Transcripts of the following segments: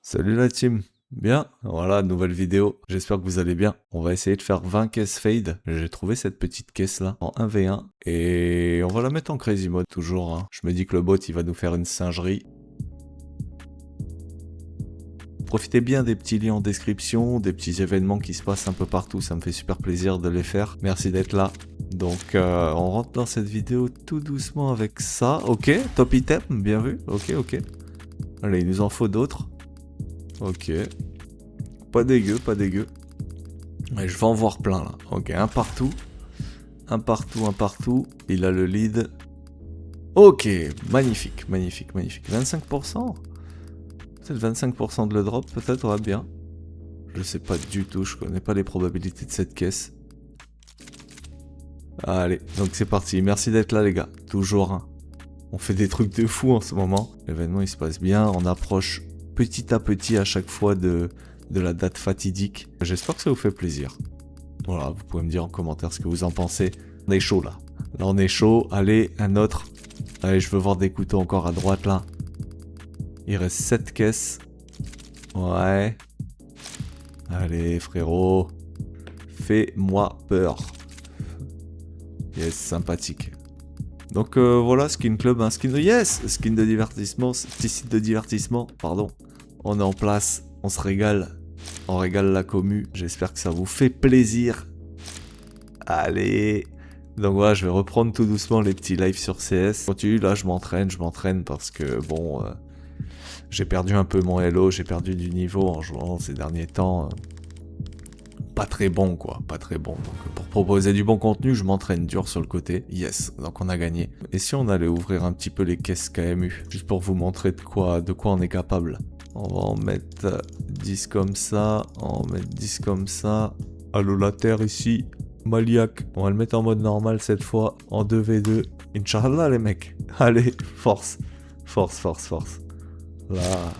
Salut la team. Bien, voilà, nouvelle vidéo. J'espère que vous allez bien. On va essayer de faire 20 caisses fade. J'ai trouvé cette petite caisse là en 1v1 et on va la mettre en crazy mode toujours, hein. Je me dis que le bot il va nous faire une singerie. Profitez bien des petits liens en description, des petits événements qui se passent un peu partout. Ça me fait super plaisir de les faire. Merci d'être là. Donc on rentre dans cette vidéo tout doucement avec ça. Ok, top item, bien vu. Ok. Allez, il nous en faut d'autres. Ok. Pas dégueu, pas dégueu. Ouais, je vais en voir plein là. Ok, un partout. Un partout. Il a le lead. Ok, magnifique. 25%. Peut-être 25% de le drop, peut-être, ouais, bien. Je sais pas du tout, je connais pas les probabilités de cette caisse. Allez, donc c'est parti. Merci d'être là les gars. Toujours, hein. On fait des trucs de fou en ce moment. L'événement il se passe bien. On approche petit à petit à chaque fois de la date fatidique. J'espère que ça vous fait plaisir. Voilà, vous pouvez me dire en commentaire ce que vous en pensez. On est chaud là. Là on est chaud. Allez, un autre. Allez, je veux voir des couteaux encore à droite là. Il reste 7 caisses. Ouais. Allez frérot. Fais-moi peur. Yes, sympathique. Donc voilà, Skin Club, un skin de... Yes, skin de divertissement, petit site de divertissement, pardon. On est en place, on se régale. On régale la commu. J'espère que ça vous fait plaisir. Allez. Donc voilà, je vais reprendre tout doucement les petits lives sur CS. Continue, là je m'entraîne parce que bon... j'ai perdu un peu mon Hello, j'ai perdu du niveau en jouant ces derniers temps. Pas très bon quoi, pas très bon. Donc pour proposer du bon contenu, je m'entraîne dur sur le côté. Yes, donc on a gagné. Et si on allait ouvrir un petit peu les caisses KMU, juste pour vous montrer de quoi on est capable. On va en mettre 10 comme ça, on va mettre 10 comme ça. Allô la terre ici, Maliac. On va le mettre en mode normal cette fois, en 2v2. Inch'Allah les mecs. Allez, force. Là.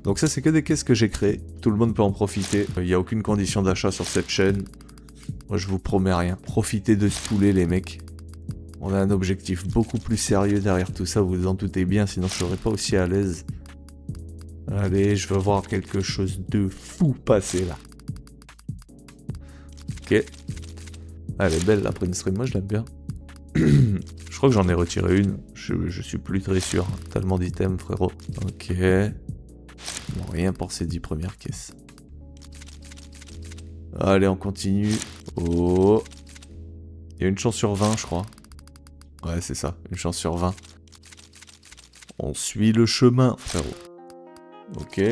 Donc ça c'est que des caisses que j'ai créées, tout le monde peut en profiter, il n'y a aucune condition d'achat sur cette chaîne, moi je vous promets rien, profitez de ce poulet les mecs, on a un objectif beaucoup plus sérieux derrière tout ça, vous vous en doutez bien, sinon je serais pas aussi à l'aise. Allez, je veux voir quelque chose de fou passer là. Ok. Elle est belle la print stream, moi je l'aime bien. Je crois que j'en ai retiré une, je suis plus très sûr, tellement d'items frérot. Ok. Bon, rien pour ces 10 premières caisses. Allez, on continue. Oh. Il y a une chance sur 20, je crois. Ouais, c'est ça, une chance sur 20. On suit le chemin, frérot. Ok.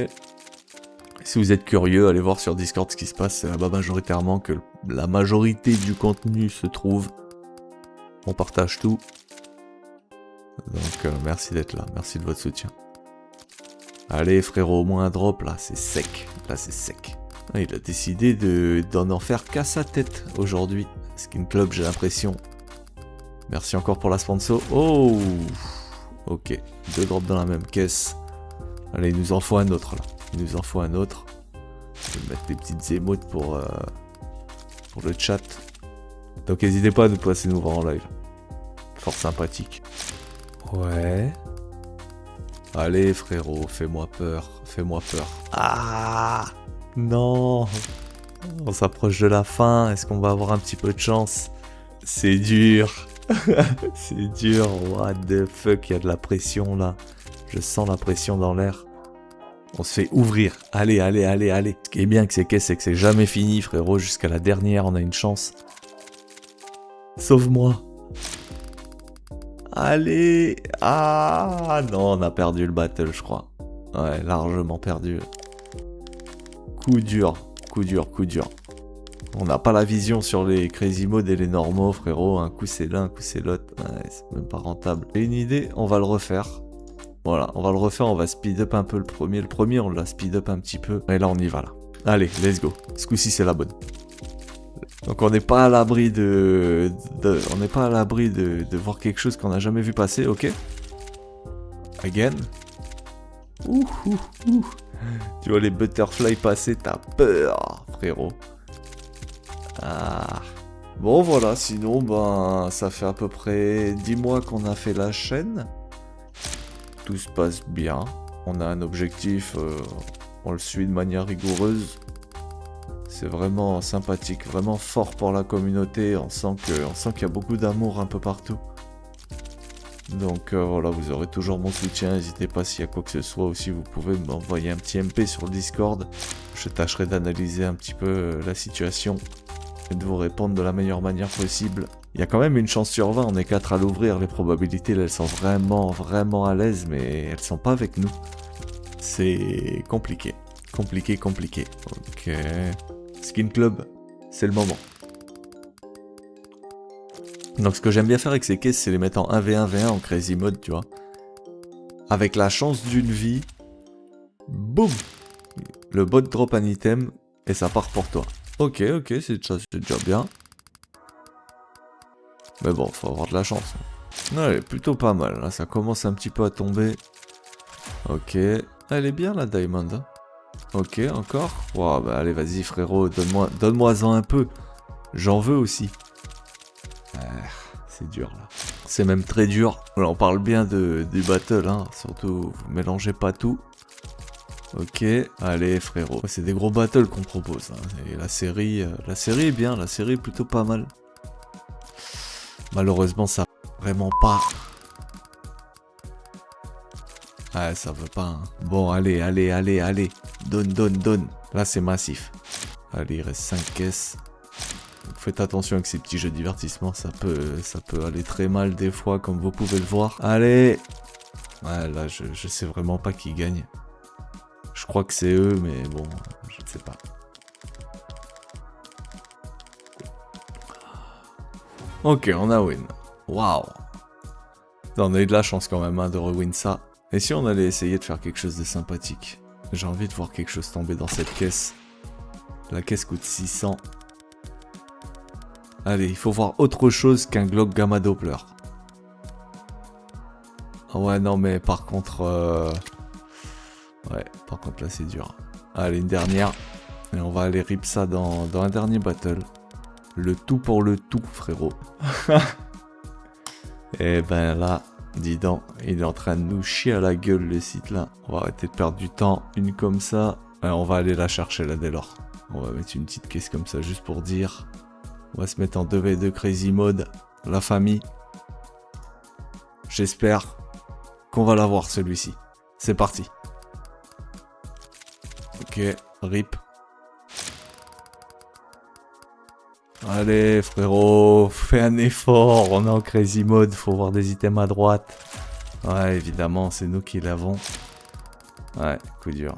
Si vous êtes curieux, allez voir sur Discord ce qui se passe. C'est là-bas majoritairement que la majorité du contenu se trouve. On partage tout. Donc, merci d'être là. Merci de votre soutien. Allez, frérot, au moins un drop, là, c'est sec. Là, c'est sec. Ah, il a décidé d'en en faire qu'à sa tête aujourd'hui. Skin Club, j'ai l'impression. Merci encore pour la sponsor. Oh. Ok, 2 drops dans la même caisse. Allez, il nous en faut un autre, là. Il nous en faut un autre. Je vais mettre des petites émotes pour le chat. Donc, n'hésitez pas à nous passer nous voir en live. Fort sympathique. Ouais. Allez, frérot, fais-moi peur. Fais-moi peur. Ah. Non. On s'approche de la fin. Est-ce qu'on va avoir un petit peu de chance? C'est dur. C'est dur. What the fuck, il y a de la pression là. Je sens la pression dans l'air. On se fait ouvrir. Allez. Ce qui est bien avec ces caisses, c'est que c'est jamais fini, frérot. Jusqu'à la dernière, on a une chance. Sauve-moi. Allez. Ah non, on a perdu le battle, je crois. Ouais, largement perdu. Coup dur. On n'a pas la vision sur les crazy modes et les normaux, frérot. Un coup c'est l'un, un coup c'est l'autre. Ouais, c'est même pas rentable. J'ai une idée, on va le refaire. Voilà, on va le refaire, on va speed up un peu le premier. Le premier, on l'a speed up un petit peu. Et là, on y va, là. Allez, let's go. Ce coup-ci, c'est la bonne. Donc, on n'est pas à l'abri on n'est pas à l'abri de voir quelque chose qu'on n'a jamais vu passer, ok? Again. Ouh. Tu vois les butterflies passer, t'as peur, frérot. Ah. Bon voilà, sinon ben ça fait à peu près 10 mois qu'on a fait la chaîne. Tout se passe bien. On a un objectif, On le suit de manière rigoureuse. C'est vraiment sympathique, vraiment fort pour la communauté. On sent qu'il y a beaucoup d'amour un peu partout. Donc voilà, vous aurez toujours mon soutien. N'hésitez pas s'il y a quoi que ce soit aussi. Vous pouvez m'envoyer un petit MP sur le Discord. Je tâcherai d'analyser un petit peu la situation et de vous répondre de la meilleure manière possible. Il y a quand même une chance sur 20, on est 4 à l'ouvrir. Les probabilités, là, elles sont vraiment à l'aise, mais elles sont pas avec nous. C'est compliqué. Compliqué. Ok. Skin Club, c'est le moment. Donc ce que j'aime bien faire avec ces caisses, c'est les mettre en 1v1v1 en crazy mode, tu vois. Avec la chance d'une vie, boum, le bot drop un item et ça part pour toi. Ok, c'est déjà bien. Mais bon, faut avoir de la chance. Ouais, plutôt pas mal, là, ça commence un petit peu à tomber. Ok, elle est bien la diamond. Hein. Ok, encore. Wow, bah allez, vas-y frérot, donne-moi-en un peu. J'en veux aussi. C'est dur là. C'est même très dur. Voilà, on parle bien du battle, hein. Surtout, vous mélangez pas tout. Ok, allez frérot. C'est des gros battles qu'on propose. Hein. Et la série est bien, la série est plutôt pas mal. Malheureusement, ça vraiment pas. Ouais, ça veut pas. Hein. Bon, allez. Donne. Là, c'est massif. Allez, il reste 5 caisses. Donc, faites attention avec ces petits jeux de divertissement. Ça peut aller très mal des fois, comme vous pouvez le voir. Allez. Ouais, là, je sais vraiment pas qui gagne. Je crois que c'est eux, mais bon, je ne sais pas. Ok, on a win. Waouh. On a eu de la chance quand même hein, de re-win ça. Et si on allait essayer de faire quelque chose de sympathique? J'ai envie de voir quelque chose tomber dans cette caisse. La caisse coûte 600. Allez, il faut voir autre chose qu'un Glock Gamma Doppler. Ah ouais, non mais par contre... Ouais, par contre là c'est dur. Allez, une dernière. Et on va aller rip ça dans un dernier battle. Le tout pour le tout, frérot. Et ben là, dis donc, il est en train de nous chier à la gueule le site là. On va arrêter de perdre du temps. Une comme ça. Alors, on va aller la chercher là dès lors. On va mettre une petite caisse comme ça juste pour dire. On va se mettre en 2v2 crazy mode. La famille. J'espère qu'on va l'avoir celui-ci. C'est parti. Ok, rip. Allez frérot, fais un effort, on est en crazy mode, faut voir des items à droite. Ouais, évidemment, c'est nous qui l'avons. Ouais, coup dur.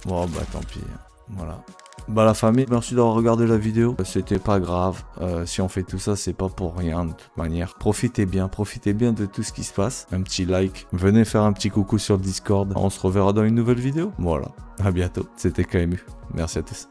Bon, bah tant pis, voilà. Bah la famille, merci d'avoir regardé la vidéo. C'était pas grave, si on fait tout ça, c'est pas pour rien de toute manière. Profitez bien de tout ce qui se passe. Un petit like, venez faire un petit coucou sur le Discord. On se reverra dans une nouvelle vidéo. Voilà, à bientôt. C'était KMU, merci à tous.